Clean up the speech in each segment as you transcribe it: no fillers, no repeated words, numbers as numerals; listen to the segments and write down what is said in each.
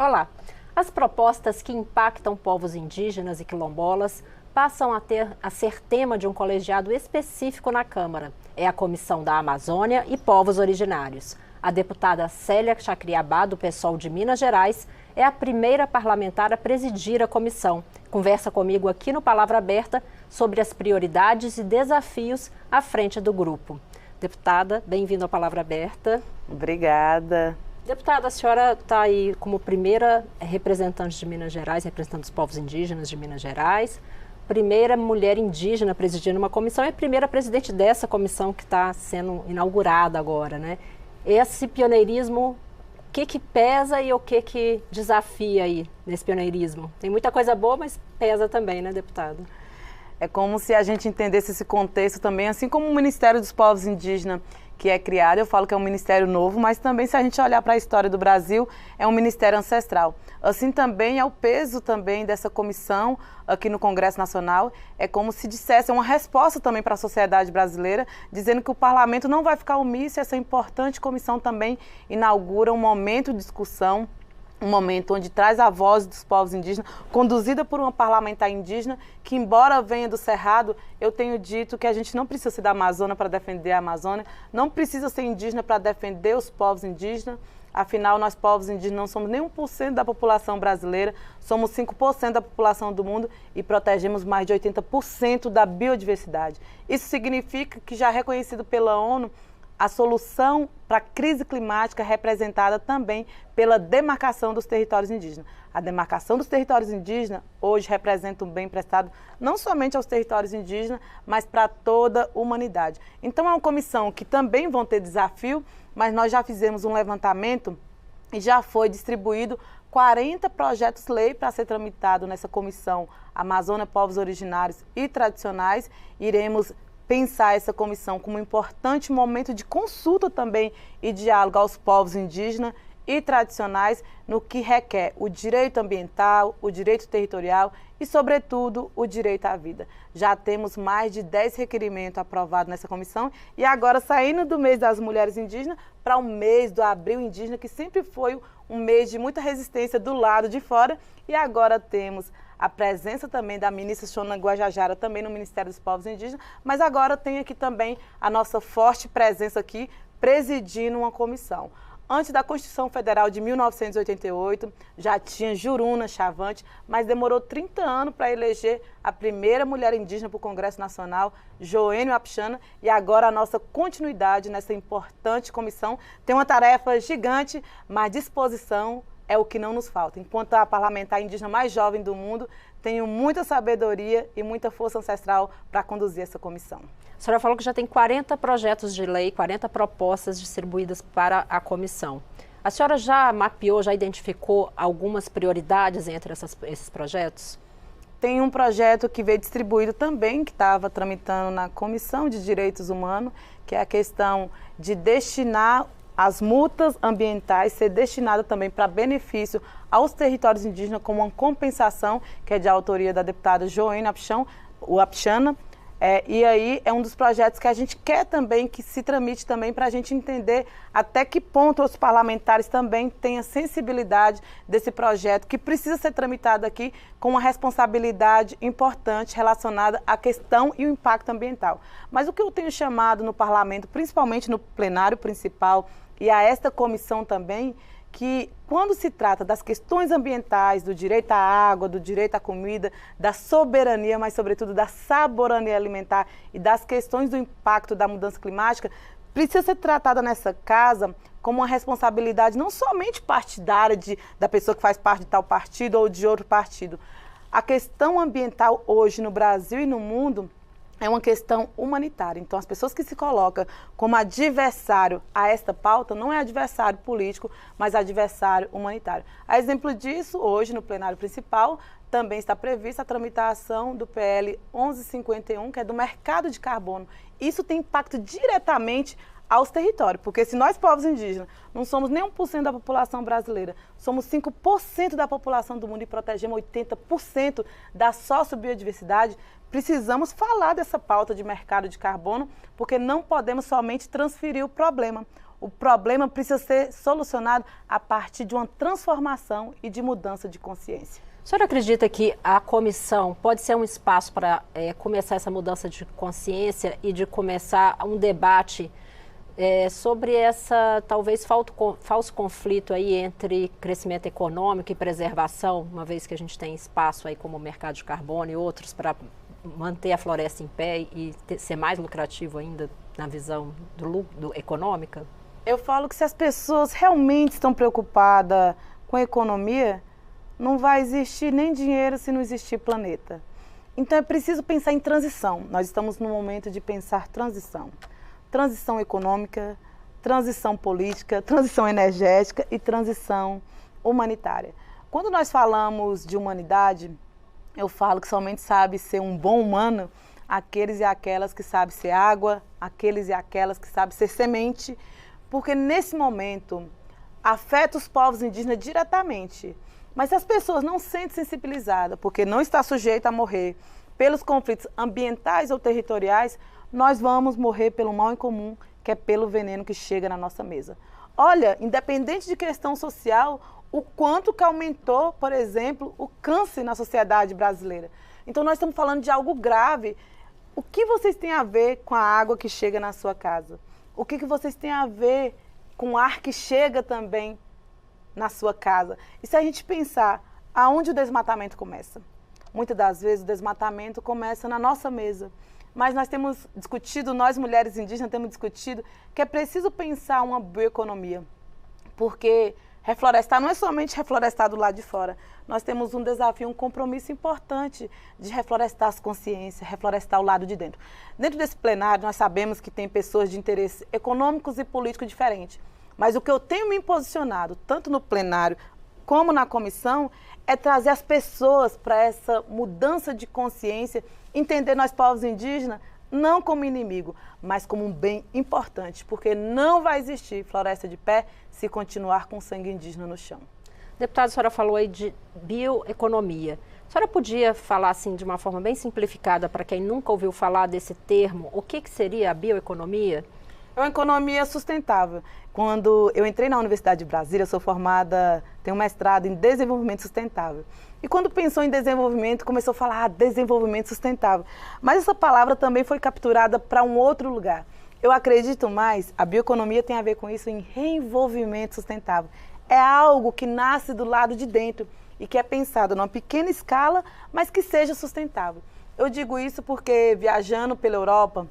Olá! As propostas que impactam povos indígenas e quilombolas passam a ser tema de um colegiado específico na Câmara. É a Comissão da Amazônia e Povos Originários. A deputada Célia Chacriabá, do PSOL de Minas Gerais, é a primeira parlamentar a presidir a comissão. Conversa comigo aqui no Palavra Aberta sobre as prioridades e desafios à frente do grupo. Deputada, bem-vinda ao Palavra Aberta. Obrigada. Deputada, a senhora está aí como primeira representante de Minas Gerais, representando os povos indígenas de Minas Gerais, primeira mulher indígena presidindo uma comissão e a primeira presidente dessa comissão que está sendo inaugurada agora, né? Esse pioneirismo, o que pesa e o que desafia aí nesse pioneirismo? Tem muita coisa boa, mas pesa também, né, deputada? É como se a gente entendesse esse contexto também, assim como o Ministério dos Povos Indígenas, que é criado, eu falo que é um ministério novo, mas também se a gente olhar para a história do Brasil, é um ministério ancestral. Assim também é o peso também dessa comissão aqui no Congresso Nacional, é como se dissesse uma resposta também para a sociedade brasileira, dizendo que o parlamento não vai ficar omisso, essa importante comissão também inaugura um momento de discussão, um momento onde traz a voz dos povos indígenas, conduzida por uma parlamentar indígena, que embora venha do Cerrado, eu tenho dito que a gente não precisa ser da Amazônia para defender a Amazônia, não precisa ser indígena para defender os povos indígenas, afinal nós povos indígenas não somos nem 1% da população brasileira, somos 5% da população do mundo e protegemos mais de 80% da biodiversidade. Isso significa que já é reconhecido pela ONU, a solução para a crise climática é representada também pela demarcação dos territórios indígenas. A demarcação dos territórios indígenas hoje representa um bem prestado não somente aos territórios indígenas, mas para toda a humanidade. Então é uma comissão que também vão ter desafio, mas nós já fizemos um levantamento e já foi distribuído 40 projetos-lei para ser tramitado nessa comissão Amazônia, Povos Originários e Tradicionais. Iremos pensar essa comissão como um importante momento de consulta também e diálogo aos povos indígenas e tradicionais no que requer o direito ambiental, o direito territorial e, sobretudo, o direito à vida. Já temos mais de 10 requerimentos aprovados nessa comissão e agora saindo do mês das mulheres indígenas para o mês do Abril Indígena, que sempre foi um mês de muita resistência do lado de fora, e agora temos a presença também da ministra Shona Guajajara também no Ministério dos Povos Indígenas, mas agora tem aqui também a nossa forte presença aqui presidindo uma comissão. Antes da Constituição Federal de 1988, já tinha Juruna Chavante, mas demorou 30 anos para eleger a primeira mulher indígena para o Congresso Nacional, Joênio Apixana, e agora a nossa continuidade nessa importante comissão tem uma tarefa gigante, mas disposição é o que não nos falta. Enquanto a parlamentar indígena mais jovem do mundo, tenho muita sabedoria e muita força ancestral para conduzir essa comissão. A senhora falou que já tem 40 projetos de lei, 40 propostas distribuídas para a comissão. A senhora já mapeou, já identificou algumas prioridades entre esses projetos? Tem um projeto que veio distribuído também, que estava tramitando na Comissão de Direitos Humanos, que é a questão de destinar as multas ambientais, ser destinada também para benefício aos territórios indígenas como uma compensação, que é de autoria da deputada Joênio Apixana. E aí é um dos projetos que a gente quer também que se tramite também para a gente entender até que ponto os parlamentares também têm a sensibilidade desse projeto que precisa ser tramitado aqui com uma responsabilidade importante relacionada à questão e o impacto ambiental. Mas o que eu tenho chamado no parlamento, principalmente no plenário principal e a esta comissão também, que quando se trata das questões ambientais, do direito à água, do direito à comida, da soberania, mas sobretudo da saborania alimentar e das questões do impacto da mudança climática, precisa ser tratada nessa casa como uma responsabilidade não somente partidária da pessoa que faz parte de tal partido ou de outro partido. A questão ambiental hoje no Brasil e no mundo é uma questão humanitária. Então, as pessoas que se colocam como adversário a esta pauta não é adversário político, mas adversário humanitário. A exemplo disso, hoje no plenário principal, também está prevista a tramitação do PL 1151, que é do mercado de carbono. Isso tem impacto diretamente aos territórios, porque se nós, povos indígenas, não somos nem 1% da população brasileira, somos 5% da população do mundo e protegemos 80% da sociobiodiversidade, precisamos falar dessa pauta de mercado de carbono, porque não podemos somente transferir o problema. O problema precisa ser solucionado a partir de uma transformação e de mudança de consciência. A senhora acredita que a comissão pode ser um espaço para começar essa mudança de consciência e de começar um debate sobre essa, talvez, falso conflito aí entre crescimento econômico e preservação, uma vez que a gente tem espaço aí como o mercado de carbono e outros para manter a floresta em pé e ser mais lucrativo ainda na visão econômica? Eu falo que se as pessoas realmente estão preocupadas com a economia, não vai existir nem dinheiro se não existir planeta. Então é preciso pensar em transição. Nós estamos no momento de pensar transição. Transição econômica, transição política, transição energética e transição humanitária. Quando nós falamos de humanidade, eu falo que somente sabe ser um bom humano aqueles e aquelas que sabem ser água, aqueles e aquelas que sabem ser semente, porque nesse momento afeta os povos indígenas diretamente. Mas se as pessoas não se sentem sensibilizadas, porque não está sujeito a morrer pelos conflitos ambientais ou territoriais, nós vamos morrer pelo mal em comum, que é pelo veneno que chega na nossa mesa. Olha, independente de questão social, o quanto que aumentou, por exemplo, o câncer na sociedade brasileira. Então nós estamos falando de algo grave. O que vocês têm a ver com a água que chega na sua casa? O que vocês têm a ver com o ar que chega também na sua casa? E se a gente pensar aonde o desmatamento começa? Muitas das vezes o desmatamento começa na nossa mesa. Mas nós temos discutido, nós mulheres indígenas temos discutido que é preciso pensar uma bioeconomia. Porque reflorestar não é somente reflorestar do lado de fora. Nós temos um desafio, um compromisso importante de reflorestar as consciências, reflorestar o lado de dentro. Dentro desse plenário, nós sabemos que tem pessoas de interesses econômicos e políticos diferentes. Mas o que eu tenho me posicionado, tanto no plenário como na comissão, é trazer as pessoas para essa mudança de consciência, entender nós povos indígenas não como inimigo, mas como um bem importante, porque não vai existir floresta de pé se continuar com sangue indígena no chão. Deputada, a senhora falou aí de bioeconomia. A senhora podia falar assim de uma forma bem simplificada para quem nunca ouviu falar desse termo, o que seria a bioeconomia? É uma economia sustentável. Quando eu entrei na Universidade de Brasília, eu sou formada, tenho um mestrado em desenvolvimento sustentável. E quando pensou em desenvolvimento, começou a falar desenvolvimento sustentável. Mas essa palavra também foi capturada para um outro lugar. Eu acredito mais, a bioeconomia tem a ver com isso, em reenvolvimento sustentável. É algo que nasce do lado de dentro e que é pensado numa pequena escala, mas que seja sustentável. Eu digo isso porque viajando pela Europa,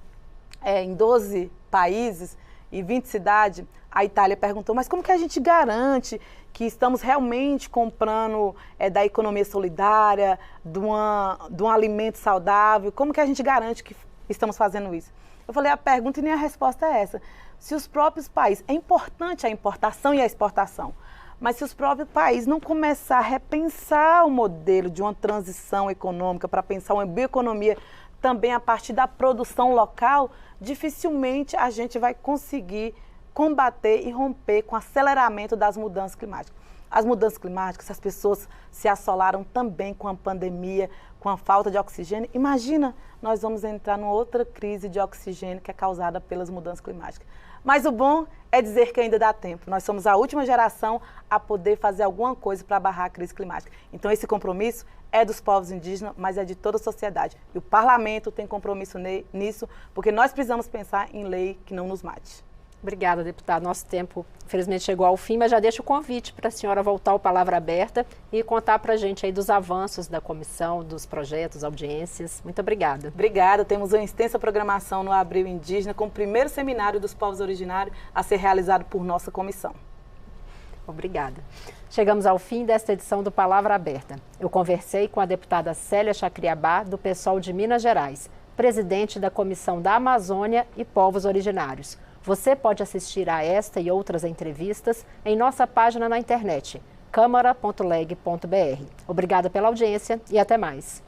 em 12 países e 20 cidades, a Itália perguntou, mas como que a gente garante que estamos realmente comprando da economia solidária, de um alimento saudável? Como que a gente garante que estamos fazendo isso? Eu falei, a pergunta e nem a resposta é essa. Se os próprios países, é importante a importação e a exportação, mas se os próprios países não começar a repensar o modelo de uma transição econômica para pensar uma bioeconomia também a partir da produção local, dificilmente a gente vai conseguir combater e romper com o aceleramento das mudanças climáticas. As mudanças climáticas, as pessoas se assolaram também com a pandemia, com a falta de oxigênio. Imagina, nós vamos entrar numa outra crise de oxigênio que é causada pelas mudanças climáticas. Mas o bom é dizer que ainda dá tempo. Nós somos a última geração a poder fazer alguma coisa para barrar a crise climática. Então esse compromisso é dos povos indígenas, mas é de toda a sociedade. E o parlamento tem compromisso nisso, porque nós precisamos pensar em lei que não nos mate. Obrigada, deputada. Nosso tempo, infelizmente, chegou ao fim, mas já deixo o convite para a senhora voltar ao Palavra Aberta e contar para a gente aí dos avanços da comissão, dos projetos, audiências. Muito obrigada. Obrigada. Temos uma extensa programação no Abril Indígena, com o primeiro seminário dos povos originários a ser realizado por nossa comissão. Obrigada. Chegamos ao fim desta edição do Palavra Aberta. Eu conversei com a deputada Célia Chacriabá, do PSOL de Minas Gerais, presidente da Comissão da Amazônia e Povos Originários. Você pode assistir a esta e outras entrevistas em nossa página na internet, câmara.leg.br. Obrigada pela audiência e até mais.